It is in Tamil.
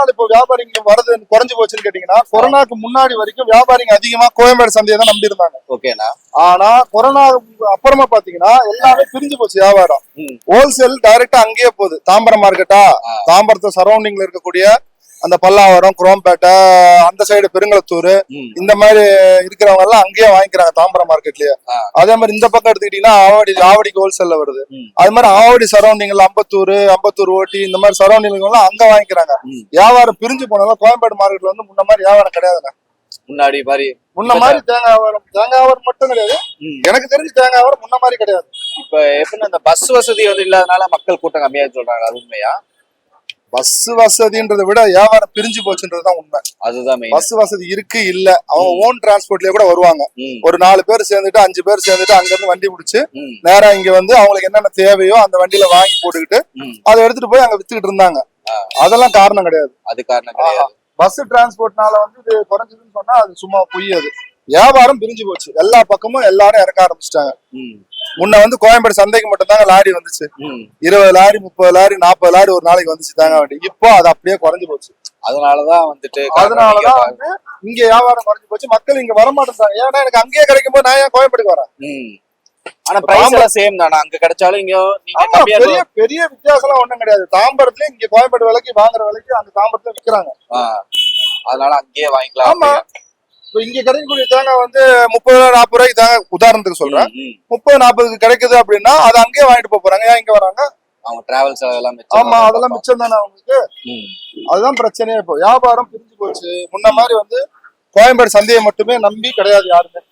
எதனால இப்போ வியாபாரிங்க வரது குறைஞ்சு போச்சுன்னு கேட்டீங்கன்னா, கொரோனாக்கு முன்னாடி வரைக்கும் வியாபாரிங்க அதிகமா கோயம்பேடு சந்தையை தான் நம்பி இருந்தாங்க. ஓகேண்ணா. ஆனா கொரோனா அப்புறமா பாத்தீங்கன்னா எல்லாமே பிரிஞ்சு போச்சு வியாபாரம். ஹோல்சேல் டைரக்டா அங்கேயே போகுது. தாம்பரம் மார்க்கெட்டா, தாம்பரத்து சரௌண்டிங்ல இருக்கக்கூடிய அந்த பல்லாவரம், குரோம்பேட்டை, அந்த சைடு பெருங்களத்தூர், இந்த மாதிரி இருக்கிறவங்க எல்லாம் அங்கேயே வாங்கிக்கிறாங்க தாம்பரம் மார்க்கெட்லயே. அதே மாதிரி இந்த பக்கம் எடுத்துக்கிட்டீங்கன்னா ஆவடிக்கு ஹோல்சேல்ல வருது. அது மாதிரி ஆவடி சரௌண்டிங்ல அம்பத்தூர் ஓட்டி இந்த மாதிரி சரௌண்டிங் எல்லாம் அங்க வாங்கிக்கிறாங்க. வியாபாரம் பிரிஞ்சு போனதால கோயம்பேடு மார்க்கெட்ல வந்து முன்ன மாதிரி வியாபாரம் கிடையாதுங்க. முன்ன மாதிரி தேங்காய் மட்டும் கிடையாது, எனக்கு தெரிஞ்சு தேங்காய் முன்ன மாதிரி கிடையாது. இப்ப எப்படின்னா இந்த பஸ் வசதி வந்து இல்லாதனால மக்கள் கூட்டம் கம்மியா சொல்றாங்க, அது உண்மையா? பஸ் வசதின்றதை விட வியாபாரம் பிரிஞ்சு போச்சுன்றதுதான் உண்மை. அதுதான் பஸ் வசதி இருக்கு இல்ல, அவங்க ஓன் டிரான்ஸ்போர்ட்லயே கூட வருவாங்க. ஒரு 4 பேர் சேர்ந்துட்டு 5 பேர் சேர்ந்துட்டு அங்க இருந்து வண்டி பிடிச்சு நேரா இங்க வந்து அவங்களுக்கு என்னென்ன தேவையோ அந்த வண்டியில வாங்கி போட்டுக்கிட்டு அதை எடுத்துட்டு போய் அங்க வித்துக்கிட்டு இருந்தாங்க. அதெல்லாம் காரணம் கிடையாது. அது காரணம் கிடையாது. பஸ் டிரான்ஸ்போர்ட்னால வந்து இது குறைஞ்சதுன்னு சொன்னா அது சும்மா பொய். அது வியாபாரம் பிரிஞ்சு போச்சு. எல்லா பக்கமும் எல்லாரும் இறக்க ஆரம்பிச்சிட்டாங்க. முன்ன வந்து கோயம்பேடு சந்தைக்கு மட்டும் தாங்க லாரி வந்துச்சு. 20 லாரி 30 லாரி 40 லாரி ஒரு நாளைக்கு வந்துச்சு தாங்க வண்டி. இப்போ அது அப்படியே குறைஞ்சு போச்சு. அதனாலதான் வந்து இங்க வியாபாரம் குறைஞ்சு போச்சு. மக்கள் இங்க வர மாட்டேங்கிறாங்க. ஏன்னா எனக்கு அங்கேயே கிடைக்கும் போது நான் ஏன் கோயம்பேடுக்கு வரேன்? ஆனா பிரைஸ் எல்லாம் சேம் தானா? அங்க கிடைச்சாலும் இங்க பெரிய வித்தியாசம் எல்லாம் ஒண்ணும் கிடையாது. தாம்பரத்துல இங்க கோயம்பேடு விலைக்கு வாங்குற விலைக்கு அந்த தாம்பரத்துல விற்கிறாங்க. அதனால அங்கேயே வாங்கிக்கலாம். ஆமா, இங்க கிடைக்கக்கூடிய தேங்காய் வந்து 30 40 ரூபாய்க்கு தாங்க, உதாரணத்துக்கு சொல்றேன். 30-40 கிடைக்குது அப்படின்னா அதை அங்கேயே வாங்கிட்டு போறாங்க. ஏன் இங்க வராங்க? அவங்க டிராவல் செலவு எல்லாம். ஆமா, அதெல்லாம் மிச்சம் தானே அவங்களுக்கு. அதுதான் பிரச்சனையே. இப்போ வியாபாரம் பிரிஞ்சு போச்சு. முன்ன மாதிரி வந்து கோயம்பேடு சந்தையை மட்டுமே நம்பி கிடையாது யாருமே.